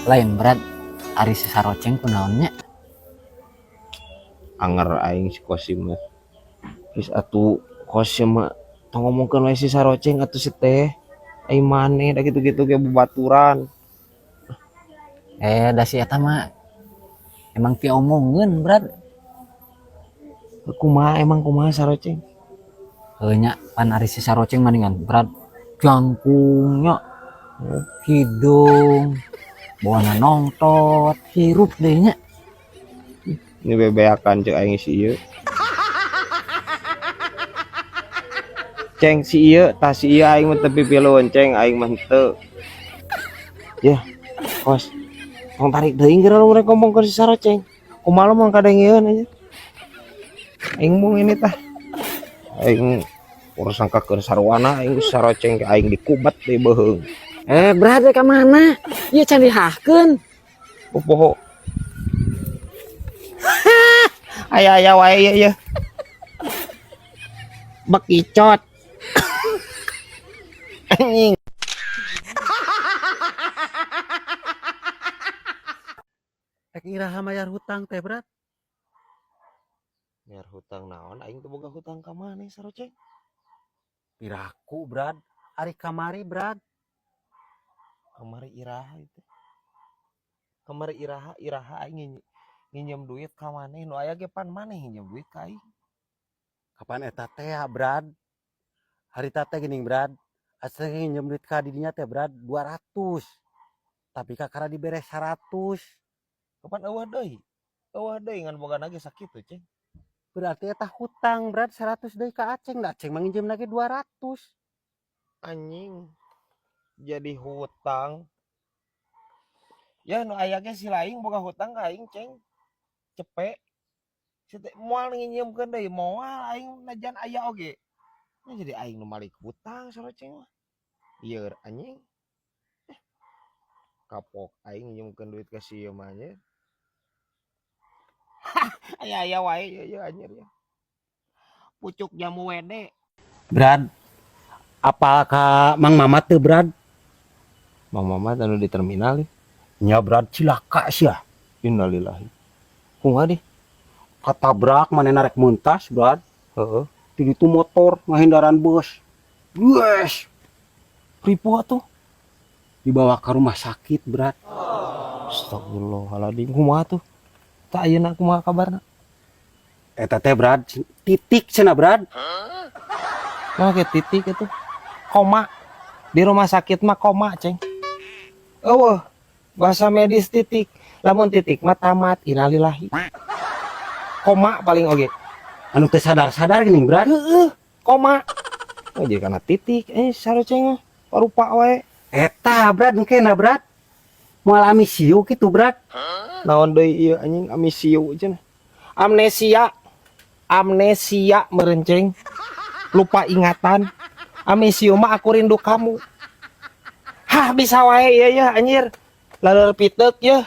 Lain berat ari si saroceng kunaonnya. Anger aing si Kosim mah. Geus atuh Kosim mah tong ngomongkeun we si saroceng atuh si teh. Ai maneh da gitu-gitu ge babaturan. Da si eta mah emang ti omongeun berat. Kumaha saroceng? Heuh nya pan ari si saroceng mendingan berat jangkungnya hidung bawana nongtot hirup deh nya. Ini bebeakan cek aing si ieu. Ceng si ieu tah si ieu aing mah teu pipileun ceng aing mah henteu. Ya, Kos. Tong tarik deui geura rek ngomong ke si saroceng. Kumaha mah kadengieun aja. Aing mung ini tah. Aing urang sangkakeun sarwana aing si saroceng ke aing dikubat deui beuheung. Berat ka mana? Ieu can dihahkeun. Poho. Aya wae ieu ye. Bekicot. Anjing. Rek iraha mayar hutang teh berat. Biar hutang naon aing teu boga hutang ka maneh saroceng. Piraku berat. Ari kamari berat. Kamari iraha itu. Kamari iraha aing nginjem duit ka maneh nu aya ge pan maneh nginjem duit ka aing. Kapan eta teh berat? Hari teh geuning berat. Asal nginjem duit ka didinya teh berat 200. Tapi kakara dibere 100. Kapan eueuh deui? Eueuh deui ngan boga nage sakitu, Ceng. Berarti eta hutang berat 100 deui ka Aceng. Da Aceng manginjem lagi 200. Anjing. Jadi hutang. Ya nu aya ge si laing boga hutang ka aing, Ceng. Cepek. Si teh moal nginjemkeun deui, moal aing najan aya oge. Nah, jadi aing nu malik hutang saroceng mah. Ieu anjing. Kapok aing nginjemkeun duit ka si ieu mah nya. Aya wae ieu anjir ya. Pucuk jamu wede. Berat. Apakah Mang Mamat teh berat? Mang Mamat anu di terminal ya. Nya berat cilaka sia. Innalillahi. Kumaha di? Katabrak manehna rek meuntas berat. Heeh. Di ditu motor ngahindaran bus. Wes. Ribu atuh. Dibawa ke rumah sakit berat. Astagfirullahaladzim. Kumaha tuh? Tak ayeuna kumaha kabarna? Eta teh berat titik cenah berat. Nah, kayak titik itu. Koma. Di rumah sakit mah koma, Ceng. Eueuh. Bahasa medis titik. Lamun titik mah tamat. Innalillahi. Koma paling oge. Anu teh sadar-sadar geuning berat. Heeh. Koma. Oh, jadi karena titik. Saroceng parupa wae. Eta berat engkena berat. Moal amisiu kitu berat. Naon deui ieu anjing amisiu cenah. Amnesia. Amnesia merenceng. Lupa ingatan. Amisiu mah aku rindu kamu. Hah, bisa wae ieu ya anjir. Laler pitek ya.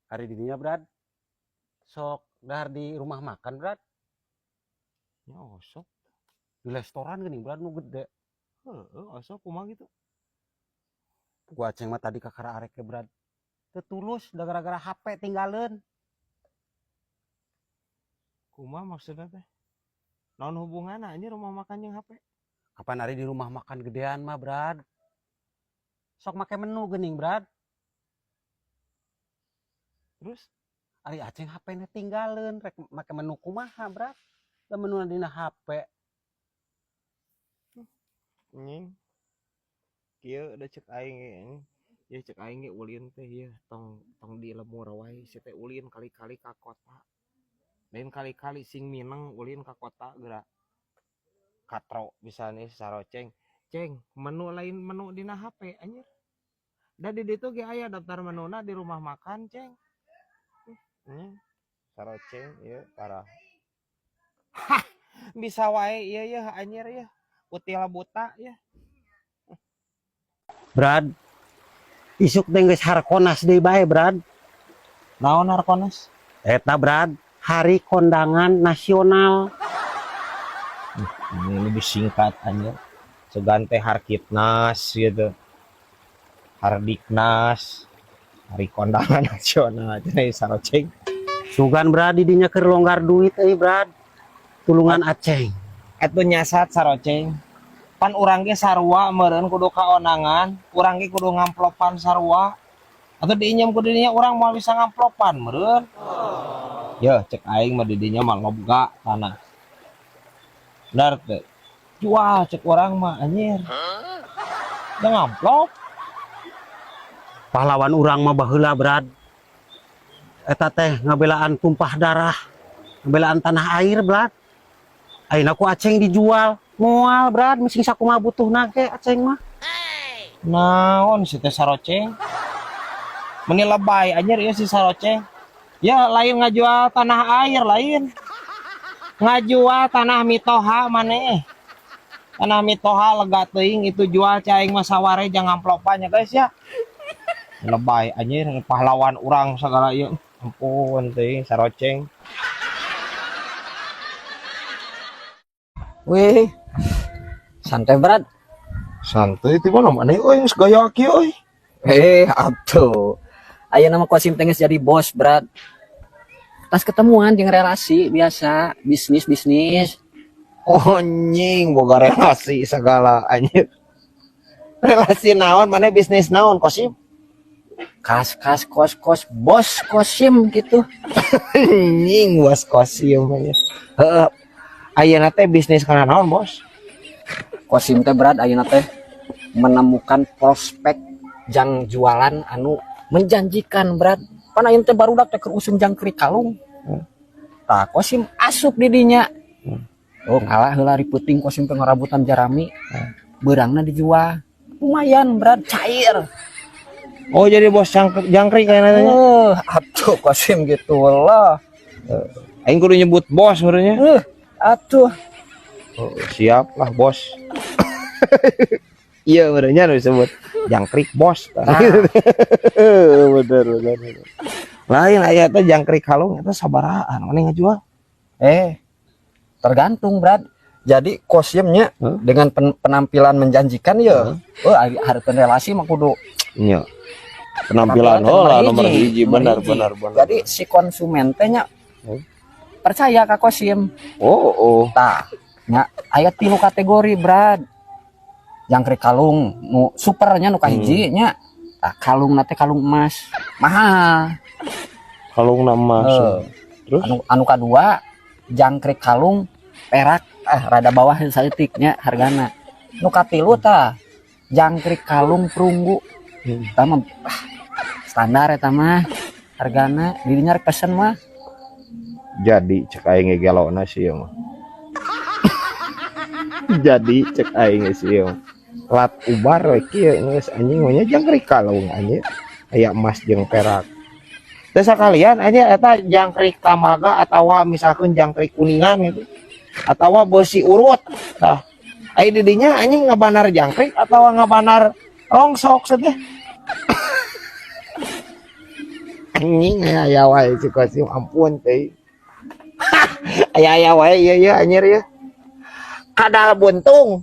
Hari didinya berat. Sok dahar di rumah makan berat. Ya osok. Di restoran geuning berat nu gede. Heeh, osok kumaha gitu. Gua Aceng mah tadi kakara arek ke berat. Teu tulus da gara-gara HP tinggalin. Kumaha maksudna teh? Naon hubunganna anjir rumah makan jeung HP? Kapan hari di rumah makan gedean mah berat. Sok make menu geuning berat. Terus Ari Aceng HP-na tinggalin rek make menu kumaha berat. Da menu dina HP. anjing. Kieu da cek aing ge anjing. Ya cek aing ge ulin teh ieu tong di lemur wae si teh ulin kali-kali ka kota. Lain kali-kali sing Mineng ulin ka kota geura. Katro misalnya saroceng. Ceng, menu lain menu dina HP anjir. Da di ditu ge aya daftar menuna di rumah makan, Ceng. Saroceng ieu parah. Hah, bisa wae ieu ya anjir ya. Utila buta ya. Berat. Isuk teh geus Harkonas deui bae berat. Naon Harkonas? Eta berat Hari Kondangan Nasional. Ini lebih singkat anjir. segan teh Harkitnas gitu, Hardiknas, Hari Kondangan Nasional cenah saroceng. Sugan brad didinya keur longgar duit brad. Tulungan Aceh. Itu nyasat saroceng. Pan urang ge sarua meureun kudu kaonangan, urang ge kudu ngamplopan sarua. Atau diinyam ku didinya urang mau bisa ngamplopan meureun. Ya cek aing mah didinya mah lobga tanah. Benar teh. Jual cek urang mah anjir. Da ngamplop. Pahlawan urang mah baheula brad. Eta teh ngabelaan tumpah darah, ngabelaan tanah air brad. Ayeuna ku Aceh dijual, moal brad, mesti sakumaha butuhna ge Aceh mah. Naon si teh saroceng? Meni lebay anjir ieu si saroceng. Ya lain ngajual tanah air lain. Ngajual tanah mitoha maneh. Tanah mitoha lega teuing itu jual caing mah saware jangan amplopannya guys ya. Lebay anjir pahlawan urang segala ieu. Ampun teuing saroceng. Wih, santai berat. Santai ti mana maneh euy geus gaya kieu euy. Atuh. Aya nama Kosim teh geus jadi bos berat. Tas ketemuan jeung relasi biasa, bisnis. Oh nying boga relasi segala anjir. Relasi naon maneh bisnis naon Kosim? Kas kos bos Kosim gitu. Nying bos Kosim anjir. Heeh. Ayeuna teh bisnis kana naon, Bos? Kosim teh berat ayeuna teh menemukan prospek jang jualan anu menjanjikan berat. Pan ayeuna teh barudak teh keur usum jangkrik kalung. Tah Kosim asup di dinya. Oh ngalah heula riputing Kosim teh ngarabutan jarami. Beurangna dijual. Lumayan berat cair. Oh jadi bos jangkrik kayaknya tanya. Atuh Kosim gitu lah. Aing kudu nyebut bos sebenarnya. Atuh. Oh, siap lah bos. Iya benernya disebut jangkrik bos. Bener. Lain aya teh jangkrik kalung eta sabaraan mana ngajual? Tergantung berat. Jadi Kosimnya dengan penampilan menjanjikan ya. Hareupeun relasi mah kudu. Iya. Penampilan nomor hiji benar. Jadi si konsumen teh nya percaya ka Kosim. Oh. Tah, nya aya 3 kategori berat. Jangkrik kalung nu supernya nu kahiji nya. Tah kalungna teh kalung emas. Mahal. Kalung emas. Terus anu kadua jangkrik kalung perak rada bawah saeutiknya hargana. Nu katilu tah jangkrik kalung perunggu. Tah mah standar eta mah hargana dirinya rek pesen mah. Jadi cek aing gelona sih mah. Jadi cek aing sih lat ubar we kieu geus anjing nya jangkrik kalung anjing aya emas jeung perak. Teu sakalian anjing eta jangkrik tamaga atawa misalkan jangkrik kuningan gitu. Atawa besi urut. Tah. Ai di dinya anjing ngabanar jangkrik atawa ngabanar rongsok teh. Anjing aya wae si Kosim ampun teh. Aya wae ieu anjir ya. Kadal buntung.